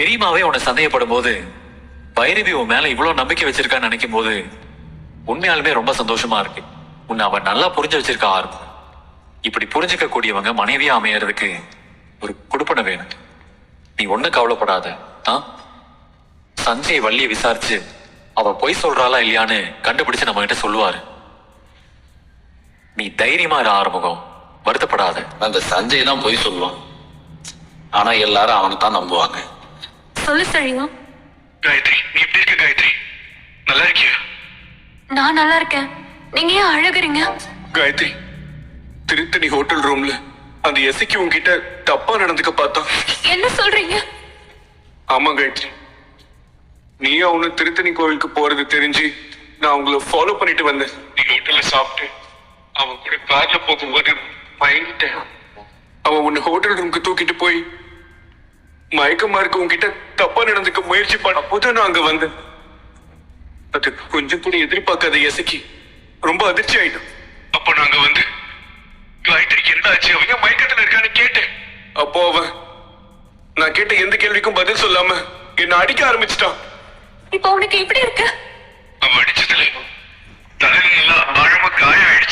பெரியமாவே உன்னை சந்தேகப்படும் போது பைரவி உன் மேல இவ்வளவு நம்பிக்கை வச்சிருக்கான்னு நினைக்கும் போது உண்மையாலுமே ரொம்ப சந்தோஷமா இருக்கு. உன்னை அவன் நல்லா புரிஞ்சு வச்சிருக்கா ஆரம்பம். இப்படி புரிஞ்சுக்க கூடியவங்க மனைவியா அமையறதுக்கு ஒரு குடுப்பனை வேணும். நீ ஒண்ணு கவலைப்படாத. சஞ்சய் வள்ளியை விசாரிச்சு அவ பொய் சொல்றாளா இல்லையான்னு கண்டுபிடிச்சு நம்ம கிட்ட சொல்லுவாரு. நீ தைரியமா இரு ஆறுமுகம், வருத்தப்படாத. அந்த சஞ்சய் தான் பொய் சொல்லுவான், ஆனா எல்லாரும் அவனை தான் நம்புவாங்க. சொல்லு சரியா. காயத்ரி, நீ எப்படி இருக்க காயத்ரி? நல்லா இருக்கியா? நான் நல்லா இருக்கேன். நீங்க ஏன் அழுகுறீங்க? காயத்ரி, திருத்தணி ஹோட்டல் ரூம்ல அந்த எசைக்கு உன்கிட்ட தப்பா நடந்துக்க பார்த்தா. என்ன சொல்றீங்க? ஆமா காயத்ரி, நீயும் அவனு திருத்தணி கோவிலுக்கு போறது தெரிஞ்சு நான் உங்களை ஃபாலோ பண்ணிட்டு வந்தேன். நீ ஹோட்டல்ல சாப்பிட்டு அவன் கூட கார்ல போகும்போது மயங்கிட்டேன். அவன் உன்னை ஹோட்டல் ரூமுக்கு தூக்கிட்டு போய் மயக்கமா இருக்க உன்கிட்ட தப்பா நடந்துக்க முயற்சி பண்ண அப்போதான் நான் அங்க வந்தேன். அது கொஞ்சம் கூட எதிர்பார்க்காத எசைக்கு ரொம்ப அதிர்ச்சி ஆயிடும். அப்ப நாங்க வந்து காயத்ரிக்கு என்ன ஆச்சு, அவங்க மயக்கத்துல இருக்கான்னு கேட்டேன். அப்போ அவன் நான் கேட்ட எந்த கேள்விக்கும் பதில் சொல்லாம என்ன அடிக்க ஆரம்பிச்சிட்டான். இப்போ உனக்கு எப்படி இருக்கு? அவன் அடிச்சதுல தலையில ஆழமா காயம் ஆயிடுச்சு.